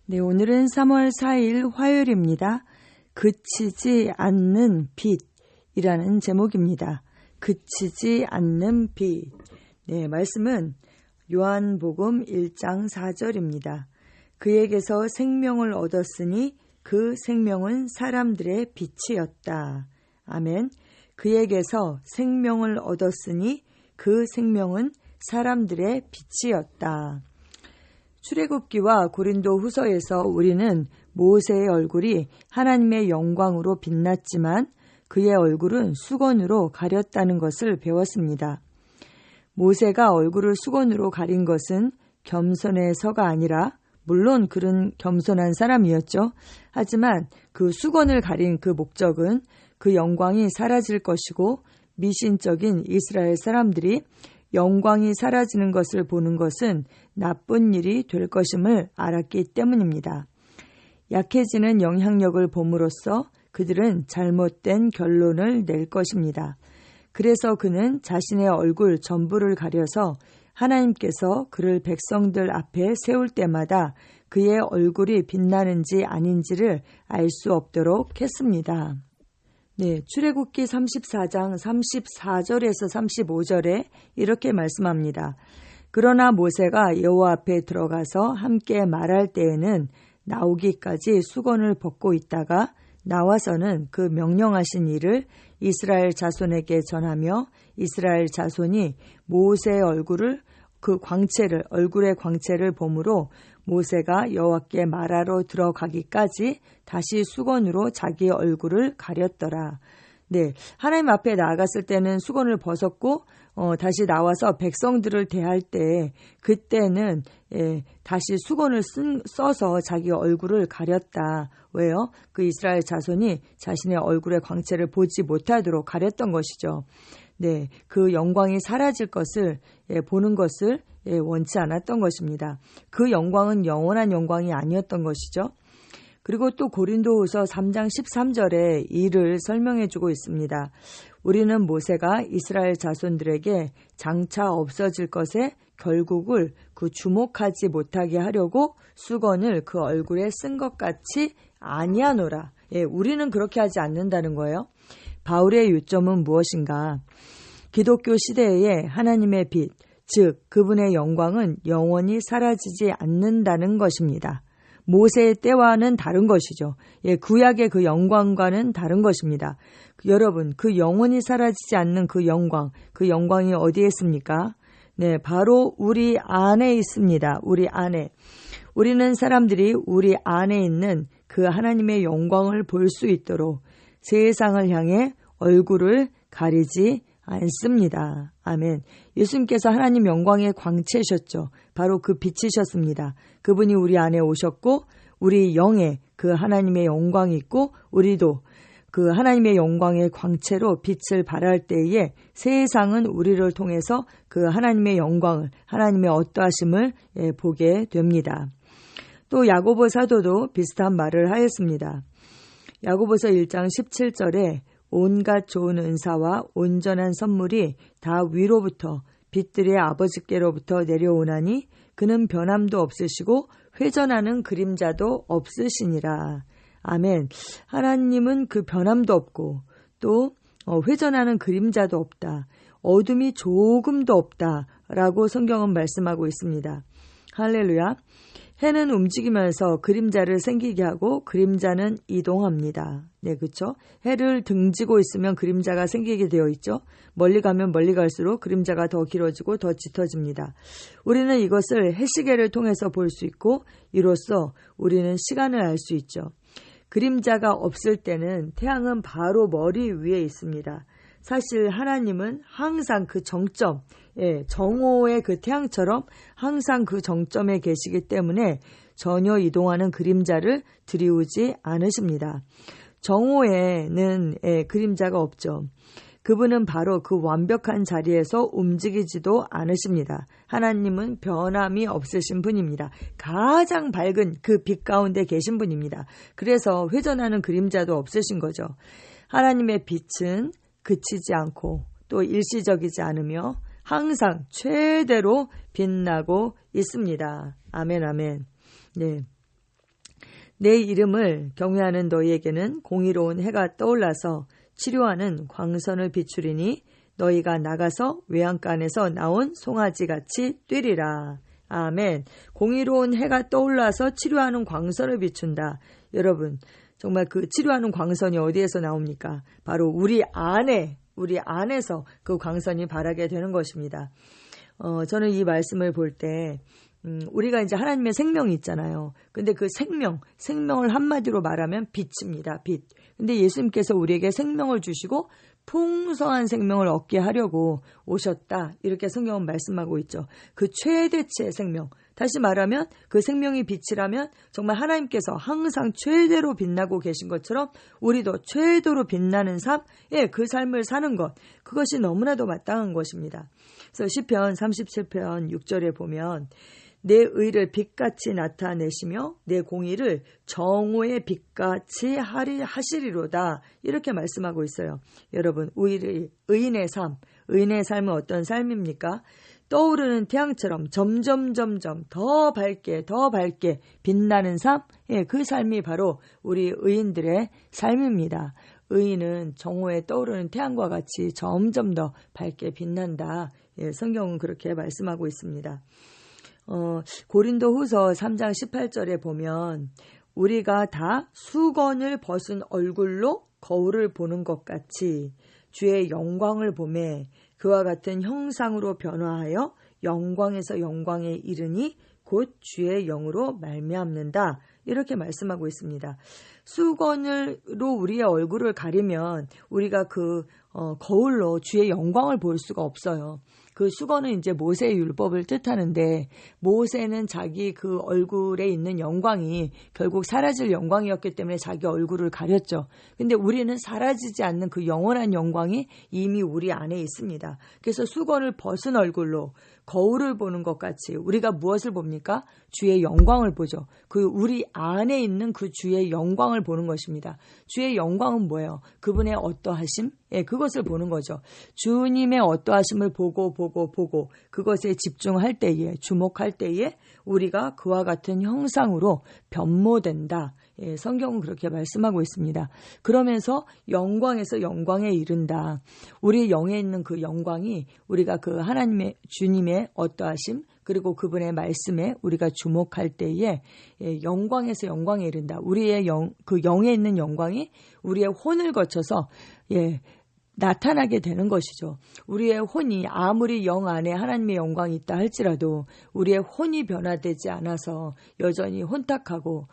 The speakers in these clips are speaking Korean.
네, 오늘은 3월 4일 화요일입니다. 그치지 않는 빛이라는 제목입니다. 그치지 않는 빛. 네, 말씀은 요한복음 1장 4절입니다. 그에게서 생명을 얻었으니 그 생명은 사람들의 빛이었다. 아멘. 그에게서 생명을 얻었으니 그 생명은 사람들의 빛이었다. 출애굽기와 고린도 후서에서 우리는 모세의 얼굴이 하나님의 영광으로 빛났지만 그의 얼굴은 수건으로 가렸다는 것을 배웠습니다. 모세가 얼굴을 수건으로 가린 것은 겸손해서가 아니라 물론 그는 겸손한 사람이었죠. 하지만 그 수건을 가린 그 목적은 그 영광이 사라질 것이고 미신적인 이스라엘 사람들이 영광이 사라지는 것을 보는 것은 나쁜 일이 될 것임을 알았기 때문입니다. 약해지는 영향력을 봄으로써 그들은 잘못된 결론을 낼 것입니다. 그래서 그는 자신의 얼굴 전부를 가려서 하나님께서 그를 백성들 앞에 세울 때마다 그의 얼굴이 빛나는지 아닌지를 알 수 없도록 했습니다. 네, 출애굽기 34장 34절에서 35절에 이렇게 말씀합니다. 그러나 모세가 여호와 앞에 들어가서 함께 말할 때에는 나오기까지 수건을 벗고 있다가 나와서는 그 명령하신 일을 이스라엘 자손에게 전하며 이스라엘 자손이 모세의 얼굴의 광채를 보므로 모세가 여호와께 말하러 들어가기까지 다시 수건으로 자기 얼굴을 가렸더라. 네, 하나님 앞에 나아갔을 때는 수건을 벗었고 다시 나와서 백성들을 대할 때 그때는 다시 수건을 써서 자기 얼굴을 가렸다. 왜요? 그 이스라엘 자손이 자신의 얼굴의 광채를 보지 못하도록 가렸던 것이죠. 네, 그 영광이 사라질 것을 보는 것을 원치 않았던 것입니다. 그 영광은 영원한 영광이 아니었던 것이죠. 그리고 또 고린도후서 3장 13절에 이를 설명해 주고 있습니다. 우리는 모세가 이스라엘 자손들에게 장차 없어질 것에 결국을 그 주목하지 못하게 하려고 수건을 그 얼굴에 쓴 것 같이 아니하노라. 우리는 그렇게 하지 않는다는 거예요. 바울의 요점은 무엇인가? 기독교 시대에 하나님의 빛, 즉 그분의 영광은 영원히 사라지지 않는다는 것입니다. 모세의 때와는 다른 것이죠. 구약의 그 영광과는 다른 것입니다. 여러분, 그 영원히 사라지지 않는 그 영광이 어디에 있습니까? 네, 바로 우리 안에 있습니다. 우리 안에. 우리는 사람들이 우리 안에 있는 그 하나님의 영광을 볼 수 있도록 세상을 향해 얼굴을 가리지 않습니다. 아멘. 예수님께서 하나님 영광의 광채셨죠. 바로 그 빛이셨습니다. 그분이 우리 안에 오셨고 우리 영에 그 하나님의 영광이 있고 우리도 그 하나님의 영광의 광채로 빛을 발할 때에 세상은 우리를 통해서 그 하나님의 영광을, 하나님의 어떠하심을 보게 됩니다. 또 야고보 사도도 비슷한 말을 하였습니다. 야고보서 1장 17절에 온갖 좋은 은사와 온전한 선물이 다 위로부터 빛들의 아버지께로부터 내려오나니 그는 변함도 없으시고 회전하는 그림자도 없으시니라. 아멘. 하나님은 그 변함도 없고 또 회전하는 그림자도 없다. 어둠이 조금도 없다라고 성경은 말씀하고 있습니다. 할렐루야. 해는 움직이면서 그림자를 생기게 하고 그림자는 이동합니다. 네, 그렇죠? 해를 등지고 있으면 그림자가 생기게 되어 있죠. 멀리 가면 멀리 갈수록 그림자가 더 길어지고 더 짙어집니다. 우리는 이것을 해시계를 통해서 볼 수 있고 이로써 우리는 시간을 알 수 있죠. 그림자가 없을 때는 태양은 바로 머리 위에 있습니다. 사실 하나님은 항상 그 정점, 정오의 그 태양처럼 항상 그 정점에 계시기 때문에 전혀 이동하는 그림자를 들이우지 않으십니다. 정오에는 그림자가 없죠. 그분은 바로 그 완벽한 자리에서 움직이지도 않으십니다. 하나님은 변함이 없으신 분입니다. 가장 밝은 그 빛 가운데 계신 분입니다. 그래서 회전하는 그림자도 없으신 거죠. 하나님의 빛은 그치지 않고 또 일시적이지 않으며 항상 최대로 빛나고 있습니다. 아멘, 아멘. 네. 내 이름을 경외하는 너희에게는 공의로운 해가 떠올라서 치료하는 광선을 비추리니 너희가 나가서 외양간에서 나온 송아지같이 뛰리라. 아멘. 공의로운 해가 떠올라서 치료하는 광선을 비춘다. 여러분, 정말 그 치료하는 광선이 어디에서 나옵니까? 바로 우리 안에서 그 광선이 바라게 되는 것입니다. 저는 이 말씀을 볼 때 우리가 이제 하나님의 생명이 있잖아요. 근데 그 생명을 한마디로 말하면 빛입니다. 빛. 근데 예수님께서 우리에게 생명을 주시고 풍성한 생명을 얻게 하려고 오셨다. 이렇게 성경은 말씀하고 있죠. 그 최대치의 생명. 다시 말하면 그 생명이 빛이라면 정말 하나님께서 항상 최대로 빛나고 계신 것처럼 우리도 최대로 빛나는 삶, 그 삶을 사는 것. 그것이 너무나도 마땅한 것입니다. 그래서 시편 37편 6절에 보면 내 의를 빛같이 나타내시며 내 공의를 정오의 빛같이 하시리로다. 이렇게 말씀하고 있어요. 여러분, 의인의 삶은 어떤 삶입니까? 떠오르는 태양처럼 점점 더 밝게 빛나는 삶, 그 삶이 바로 우리 의인들의 삶입니다. 의인은 정오에 떠오르는 태양과 같이 점점 더 밝게 빛난다. 성경은 그렇게 말씀하고 있습니다. 고린도후서 3장 18절에 보면 우리가 다 수건을 벗은 얼굴로 거울을 보는 것 같이 주의 영광을 보매 그와 같은 형상으로 변화하여 영광에서 영광에 이르니 곧 주의 영으로 말미암는다. 이렇게 말씀하고 있습니다. 수건으로 우리의 얼굴을 가리면 우리가 그 거울로 주의 영광을 볼 수가 없어요. 그 수건은 이제 모세의 율법을 뜻하는데 모세는 자기 그 얼굴에 있는 영광이 결국 사라질 영광이었기 때문에 자기 얼굴을 가렸죠. 근데 우리는 사라지지 않는 그 영원한 영광이 이미 우리 안에 있습니다. 그래서 수건을 벗은 얼굴로 거울을 보는 것 같이 우리가 무엇을 봅니까? 주의 영광을 보죠. 그 우리 안에 있는 그 주의 영광을 보는 것입니다. 주의 영광은 뭐예요? 그분의 어떠하심? 그것을 보는 거죠. 주님의 어떠하심을 보고 그것에 집중할 때에 주목할 때에 우리가 그와 같은 형상으로 변모된다. 성경은 그렇게 말씀하고 있습니다. 그러면서 영광에서 영광에 이른다. 우리 영에 있는 그 영광이 우리가 그 하나님의 주님의 어떠하심 그리고 그분의 말씀에 우리가 주목할 때에 영광에서 영광에 이른다. 우리의 그 영에 있는 영광이 우리의 혼을 거쳐서 나타나게 되는 것이죠. 우리의 혼이 아무리 영 안에 하나님의 영광이 있다 할지라도 우리의 혼이 변화되지 않아서 여전히 혼탁하고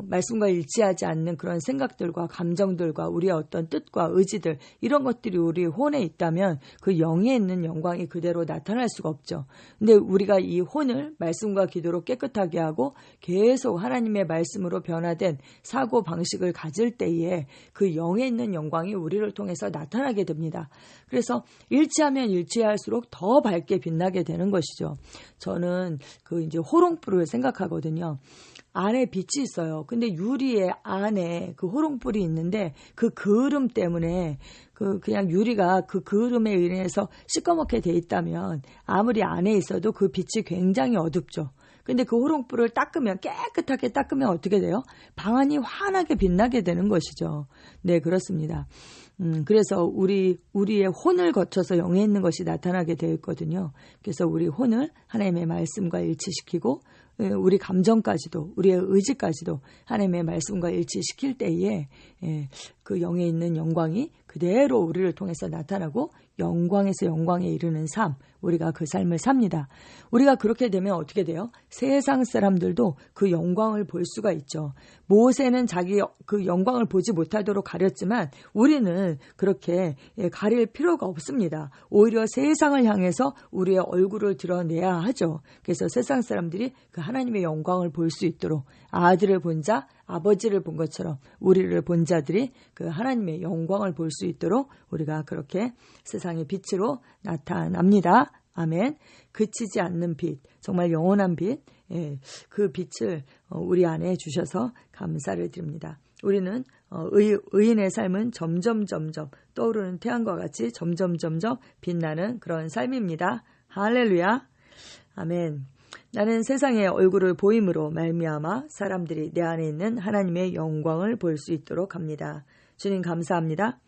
말씀과 일치하지 않는 그런 생각들과 감정들과 우리의 어떤 뜻과 의지들 이런 것들이 우리 혼에 있다면 그 영에 있는 영광이 그대로 나타날 수가 없죠. 근데 우리가 이 혼을 말씀과 기도로 깨끗하게 하고 계속 하나님의 말씀으로 변화된 사고 방식을 가질 때에 그 영에 있는 영광이 우리를 통해서 나타나게 됩니다. 그래서 일치하면 일치할수록 더 밝게 빛나게 되는 것이죠. 저는 그 이제 호롱불을 생각하거든요. 안에 빛이 있어요. 근데 유리의 안에 그 호롱불이 있는데 그 그을음 때문에 그냥 유리가 그 그을음에 의해서 시꺼멓게 돼 있다면 아무리 안에 있어도 그 빛이 굉장히 어둡죠. 근데 그 호롱불을 깨끗하게 닦으면 어떻게 돼요? 방안이 환하게 빛나게 되는 것이죠. 네, 그렇습니다. 그래서 우리의 혼을 거쳐서 영에 있는 것이 나타나게 되어 있거든요. 그래서 우리 혼을 하나님의 말씀과 일치시키고 우리 감정까지도 우리의 의지까지도 하나님의 말씀과 일치시킬 때에 그 영에 있는 영광이 그대로 우리를 통해서 나타나고 영광에서 영광에 이르는 삶, 우리가 그 삶을 삽니다. 우리가 그렇게 되면 어떻게 돼요? 세상 사람들도 그 영광을 볼 수가 있죠. 모세는 자기 그 영광을 보지 못하도록 가렸지만 우리는 그렇게 가릴 필요가 없습니다. 오히려 세상을 향해서 우리의 얼굴을 드러내야 하죠. 그래서 세상 사람들이 그 하나님의 영광을 볼 수 있도록 아들을 본 자, 아버지를 본 것처럼 우리를 본 자들이 그 하나님의 영광을 볼 수 있도록 우리가 그렇게 세상의 빛으로 나타납니다. 아멘. 그치지 않는 빛, 정말 영원한 빛, 그 빛을 우리 안에 주셔서 감사를 드립니다. 우리는 의인의 삶은 점점 떠오르는 태양과 같이 점점 빛나는 그런 삶입니다. 할렐루야. 아멘. 나는 세상의 얼굴을 보임으로 말미암아 사람들이 내 안에 있는 하나님의 영광을 볼 수 있도록 합니다. 주님 감사합니다.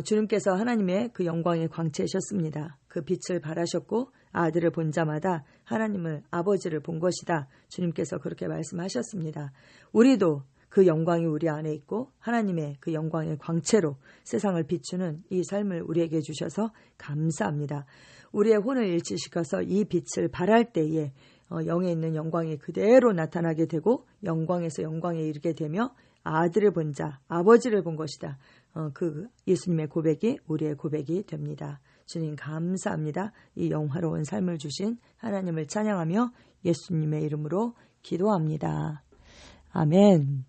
주님께서 하나님의 그 영광의 광채셨습니다. 그 빛을 발하셨고 아들을 본 자마다 하나님을 아버지를 본 것이다. 주님께서 그렇게 말씀하셨습니다. 우리도 그 영광이 우리 안에 있고 하나님의 그 영광의 광채로 세상을 비추는 이 삶을 우리에게 주셔서 감사합니다. 우리의 혼을 일치시켜서 이 빛을 발할 때에 영에 있는 영광이 그대로 나타나게 되고 영광에서 영광에 이르게 되며 아들을 본 자, 아버지를 본 것이다. 그 예수님의 고백이 우리의 고백이 됩니다. 주님 감사합니다. 이 영화로운 삶을 주신 하나님을 찬양하며 예수님의 이름으로 기도합니다. 아멘.